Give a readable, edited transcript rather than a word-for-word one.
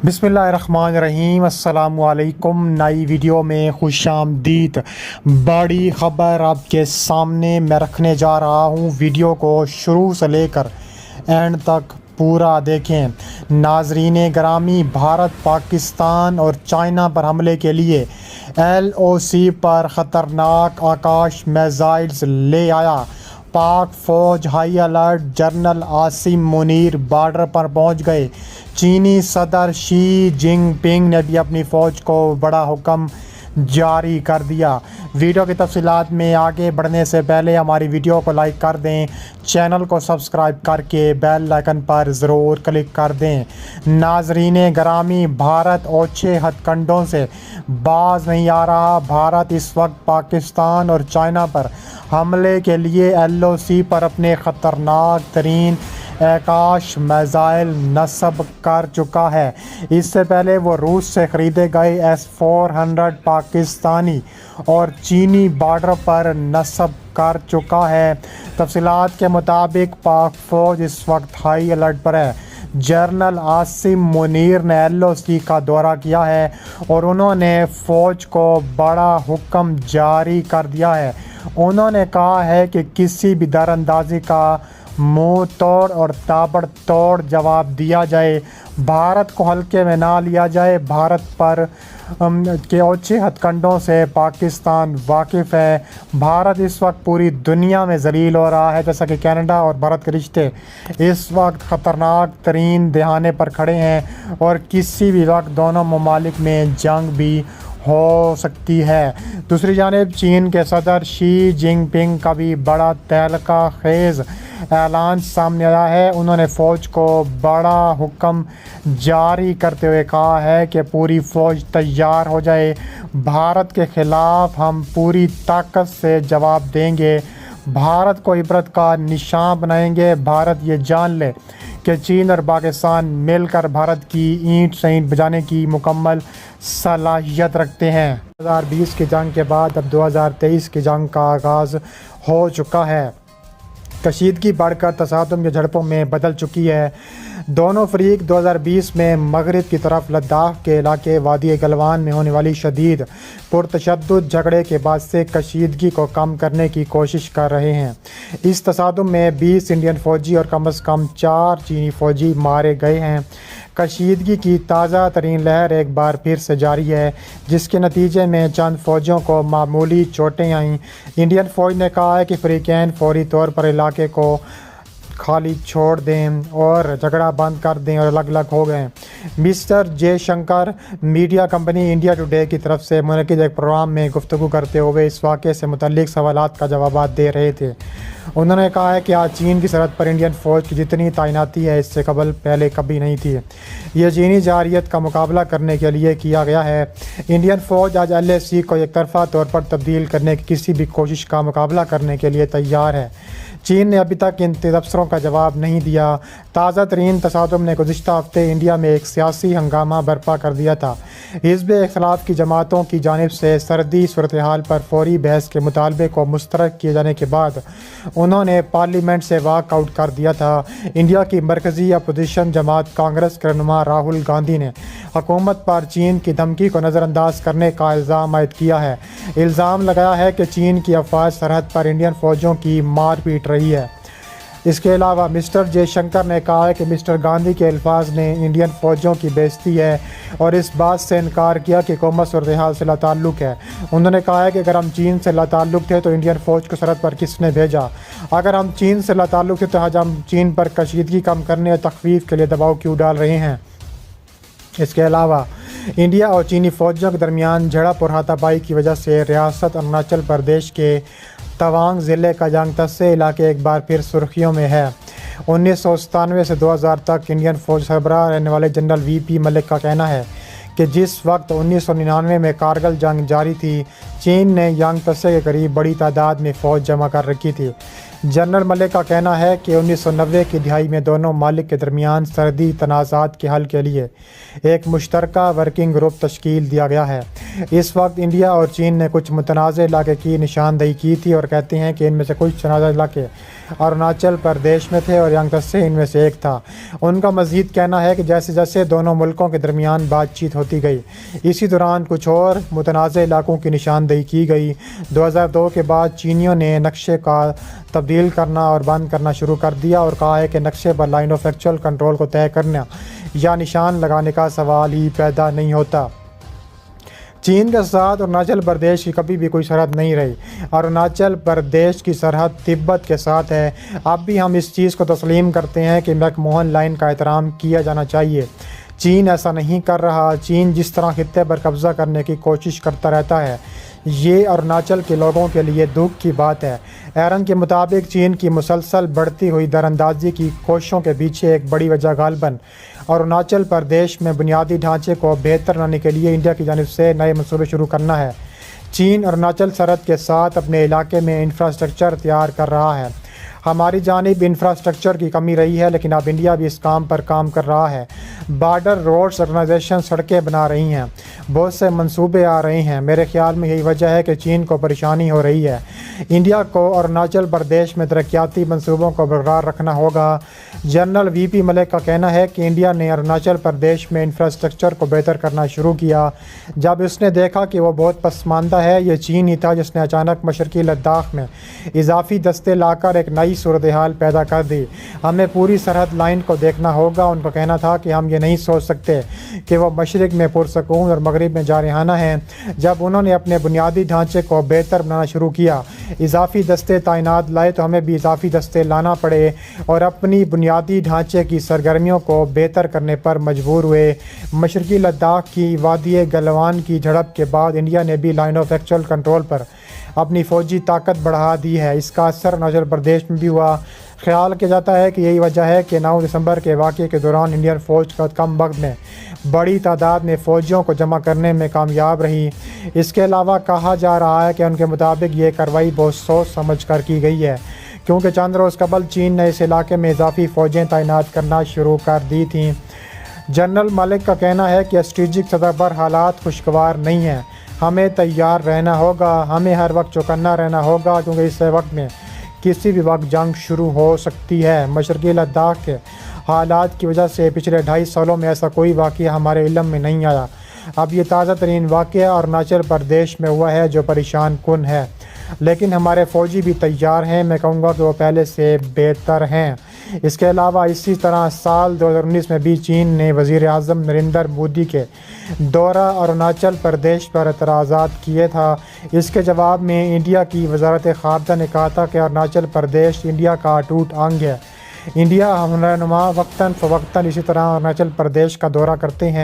बिस्मिल्लाहिर्रहमानिर्रहीम। अस्सलाम वालेकुम। नई वीडियो में खुश आमदीद। बड़ी ख़बर आपके सामने मैं रखने जा रहा हूँ। वीडियो को शुरू से लेकर एंड तक पूरा देखें। नाज़रीन गिरामी, भारत पाकिस्तान और चाइना पर हमले के लिए LOC पर ख़तरनाक आकाश मिसाइल्स ले आया। पाक फ़ौज high alert. General Asim Munir border पर पहुंच गए। चीनी सदर शी जिनपिंग ने भी अपनी फ़ौज को बड़ा हुक्म जारी कर दिया। वीडियो की तफसीलात में आगे बढ़ने से पहले हमारी वीडियो को लाइक कर दें, चैनल को सब्सक्राइब करके बेल आइकन पर ज़रूर क्लिक कर दें। नाज़रीन गिरामी, भारत ओछे हथकंडों से बाज नहीं आ रहा। भारत इस वक्त पाकिस्तान और चाइना पर हमले के लिए LOC पर अपने ख़तरनाक तरीन आकाश मिसाइल नस्ब कर चुका है। इससे पहले वो रूस से ख़रीदे गए S-400 पाकिस्तानी और चीनी बॉर्डर पर नस्ब कर चुका है। तफसीलात के मुताबिक पाक फ़ौज इस वक्त हाई अलर्ट पर है। जनरल आसिम मुनीर ने LOC का दौरा किया है और उन्होंने फ़ौज को बड़ा हुक्म जारी कर दिया है। उन्होंने कहा है कि किसी भी दरअंदाज़ी का मुंह तोड़ और ताबड़तोड़ जवाब दिया जाए। भारत को हल्के में ना लिया जाए। भारत पर के ओछे हथकंडों से पाकिस्तान वाकिफ़ है। भारत इस वक्त पूरी दुनिया में ज़लील हो रहा है। जैसा कि कनाडा और भारत के रिश्ते इस वक्त ख़तरनाक तरीन दहाने पर खड़े हैं और किसी भी वक्त दोनों ममालिक में जंग भी हो सकती है। दूसरी जानिब चीन के सदर शी जिनपिंग का भी बड़ा तहलका खेज़ ऐलान सामने आया है। उन्होंने फ़ौज को बड़ा हुक्म जारी करते हुए कहा है कि पूरी फ़ौज तैयार हो जाए। भारत के ख़िलाफ़ हम पूरी ताकत से जवाब देंगे। भारत को इबरत का निशान बनाएंगे। भारत ये जान ले कि चीन और पाकिस्तान मिलकर भारत की ईंट से ईंट बजाने की मुकम्मल सलाहियत रखते हैं। 2020 की जंग के बाद अब 2023 की जंग का आगाज़ हो चुका है। कशीदगी बढ़कर तसादम या झड़पों में बदल चुकी है। दोनों फरीक 2020 में मगरिब की तरफ लद्दाख के इलाके वादी गलवान में होने वाली शदीद पुरतशद्दुद झगड़े के बाद से कशीदगी को कम करने की कोशिश कर रहे हैं। इस तसादुम में 20 इंडियन फ़ौजी और कम से कम 4 चीनी फ़ौजी मारे गए हैं। कशीदगी की ताज़ा तरीन लहर एक बार फिर से जारी है, जिसके नतीजे में चंद फ़ौजियों को मामूली चोटें आईं। इंडियन फ़ौज ने कहा है कि फ़रीक़ैन फ़ौरी तौर पर इलाके को खाली छोड़ दें और झगड़ा बंद कर दें और अलग अलग हो गए। Mister Jaishankar media company India today की तरफ से मुनक़िद एक प्रोग्राम में गुफ्तगू करते हुए इस वाक़े से मुतल्लिक़ सवालात का जवाब दे रहे थे। उन्होंने कहा है कि आज चीन की सरहद पर इंडियन फ़ौज की जितनी तैनाती है इससे पहले कभी नहीं थी। यह चीनी जारियत का मुकाबला करने के लिए किया गया है। इंडियन फ़ौज आज LOC को एक तरफ़ा तौर पर तब्दील करने की किसी भी कोशिश का मुकाबला करने के लिए तैयार है। चीन ने अभी तक इन तबसरों का जवाब नहीं दिया। ताज़ा तरीन तसादुम ने गुज़िश्ता हफ्ते इंडिया में एक सियासी हंगामा बर्पा कर दिया था। हिज़्ब इख्तिलाफ़ की जमातों की जानिब से सर्दी सूरत हाल पर फौरी बहस के मुतालबे को मुस्तरद किए जाने के बाद उन्होंने पार्लियामेंट से वॉकआउट कर दिया था। इंडिया की मरकज़ी अपोजिशन जमात कांग्रेस के रहनुमा राहुल गांधी ने हुकूमत पर चीन की धमकी को नज़रअंदाज करने का इल्ज़ाम आयद किया है। इल्ज़ाम लगाया है कि चीन की अफवाज सरहद पर इंडियन फ़ौजियों की मार पीट रही है। इसके अलावा मिस्टर जयशंकर ने कहा है कि मिस्टर गांधी के अल्फाज ने इंडियन फ़ौजियों की बेइज्जती है और इस बात से इनकार किया कि हुकूमत सूरत हाल से लाताल्लुक़ है। उन्होंने कहा है कि अगर हम चीन से लाताल्लुक़ थे तो इंडियन फ़ौज को सरहद पर किसने भेजा? अगर हम चीन से लाताल्लुक़ थे तो आज हम चीन पर कशीदगी कम करने और तख़फ़ीफ़ के लिए दबाव क्यों डाल रहे हैं? इसके अलावा इंडिया और चीनी फ़ौजियों के दरमियान झड़प और हाथापाई की वजह से रियासत अरुणाचल प्रदेश के तवांग ज़िले का जंगतसे इलाके एक बार फिर सुर्खियों में है। 1997 से 2000 तक इंडियन फ़ौज सरबराह रहने वाले जनरल VP मलिक का कहना है कि जिस वक्त 1999 में कारगिल जंग जारी थी, चीन ने जंगतसे के करीब बड़ी तादाद में फ़ौज जमा कर रखी थी। جنرل ملک کا کہنا ہے کہ 1990 کی دہائی میں دونوں ممالک کے درمیان سرحدی تنازعات کے حل کے لیے ایک مشترکہ ورکنگ گروپ تشکیل دیا گیا ہے۔ اس وقت انڈیا اور چین نے کچھ متنازع علاقے کی نشاندہی کی تھی اور کہتے ہیں کہ ان میں سے کچھ تنازع علاقے اروناچل پردیش میں تھے اور یانگتسے ان میں سے ایک تھا۔ ان کا مزید کہنا ہے کہ جیسے جیسے دونوں ملکوں کے درمیان بات چیت ہوتی گئی، اسی دوران کچھ اور متنازع علاقوں کی نشاندہی کی گئی۔ 2002 کے بعد چینیوں نے نقشے کا تبدیل کرنا اور بند کرنا شروع کر دیا اور کہا ہے کہ نقشے پر لائن آف ایکچوئل کنٹرول کو طے کرنا یا نشان لگانے کا سوال ہی پیدا نہیں ہوتا۔ چین کے ساتھ اروناچل پردیش کی کبھی بھی کوئی سرحد نہیں رہی۔ اروناچل پردیش کی سرحد تبت کے ساتھ ہے۔ اب بھی ہم اس چیز کو تسلیم کرتے ہیں کہ میک موہن لائن کا احترام کیا جانا چاہیے۔ چین ایسا نہیں کر رہا۔ چین جس طرح خطے پر قبضہ کرنے کی کوشش کرتا رہتا ہے، یہ اروناچل کے لوگوں کے لیے دکھ کی بات ہے۔ ایرن کے مطابق چین کی مسلسل بڑھتی ہوئی دراندازی کی کوششوں کے پیچھے ایک بڑی وجہ غالباً اروناچل پردیش میں بنیادی ڈھانچے کو بہتر بنانے کے لیے انڈیا کی جانب سے نئے منصوبے شروع کرنا ہے۔ چین اروناچل سرحد کے ساتھ اپنے علاقے میں انفراسٹرکچر تیار کر رہا ہے۔ ہماری جانب انفراسٹرکچر کی کمی رہی ہے، لیکن اب انڈیا بھی اس کام پر کام کر رہا ہے۔ بارڈر روڈز آرگنائزیشن سڑکیں بنا رہی ہیں، بہت سے منصوبے آ رہے ہیں۔ میرے خیال میں یہی وجہ ہے کہ چین کو پریشانی ہو رہی ہے۔ انڈیا کو اروناچل پردیش میں ترقیاتی منصوبوں کو برقرار رکھنا ہوگا۔ جنرل وی پی ملک کا کہنا ہے کہ انڈیا نے اروناچل پردیش میں انفراسٹرکچر کو بہتر کرنا شروع کیا جب اس نے دیکھا کہ وہ بہت پسماندہ ہے۔ یہ چین ہی تھا جس نے اچانک مشرقی لداخ میں اضافی دستے لا کر ایک نئی صورتحال پیدا کر دی۔ ہمیں پوری سرحد لائن کو دیکھنا ہوگا۔ ان کا کہنا تھا کہ ہم یہ نہیں سوچ سکتے کہ وہ مشرق میں پرسکون اور مغرب میں جارحانہ ہیں۔ جب انہوں نے اپنے بنیادی ڈھانچے کو بہتر بنانا شروع کیا، اضافی دستے تعینات لائے، تو ہمیں بھی اضافی دستے لانا پڑے اور اپنی بنیادی ڈھانچے کی سرگرمیوں کو بہتر کرنے پر مجبور ہوئے۔ مشرقی لداخ کی وادی گلوان کی جھڑپ کے بعد انڈیا نے بھی لائن آف ایکچوئل کنٹرول پر اپنی فوجی طاقت بڑھا دی ہے۔ اس کا اثر اروناچل پردیش میں بھی ہوا۔ خیال کیا جاتا ہے کہ یہی وجہ ہے کہ 9 دسمبر کے واقعے کے دوران انڈین فوج کا کم وقت میں بڑی تعداد میں فوجیوں کو جمع کرنے میں کامیاب رہی۔ اس کے علاوہ کہا جا رہا ہے کہ ان کے مطابق یہ کارروائی بہت سوچ سمجھ کر کی گئی ہے، کیونکہ چند روز قبل چین نے اس علاقے میں اضافی فوجیں تعینات کرنا شروع کر دی تھیں۔ جنرل ملک کا کہنا ہے کہ اسٹریٹجک سطح پر حالات خوشگوار نہیں ہیں۔ ہمیں تیار رہنا ہوگا، ہمیں ہر وقت چوکنا رہنا ہوگا، کیونکہ اس وقت میں کسی بھی وقت جنگ شروع ہو سکتی ہے۔ مشرقی لداخ کے حالات کی وجہ سے پچھلے 2.5 سالوں میں ایسا کوئی واقعہ ہمارے علم میں نہیں آیا۔ اب یہ تازہ ترین واقعہ اروناچل پردیش میں ہوا ہے جو پریشان کن ہے، لیکن ہمارے فوجی بھی تیار ہیں۔ میں کہوں گا کہ وہ پہلے سے بہتر ہیں۔ اس کے علاوہ اسی طرح سال 2019 میں بھی چین نے وزیر اعظم نریندر مودی کے دورہ اروناچل پردیش پر اعتراضات کیے تھا۔ اس کے جواب میں انڈیا کی وزارت خارجہ نے کہا تھا کہ اروناچل پردیش انڈیا کا اٹوٹ انگ ہے۔ انڈیا ہم رہنما وقتاً فوقتاً اسی طرح اروناچل پردیش کا دورہ کرتے ہیں۔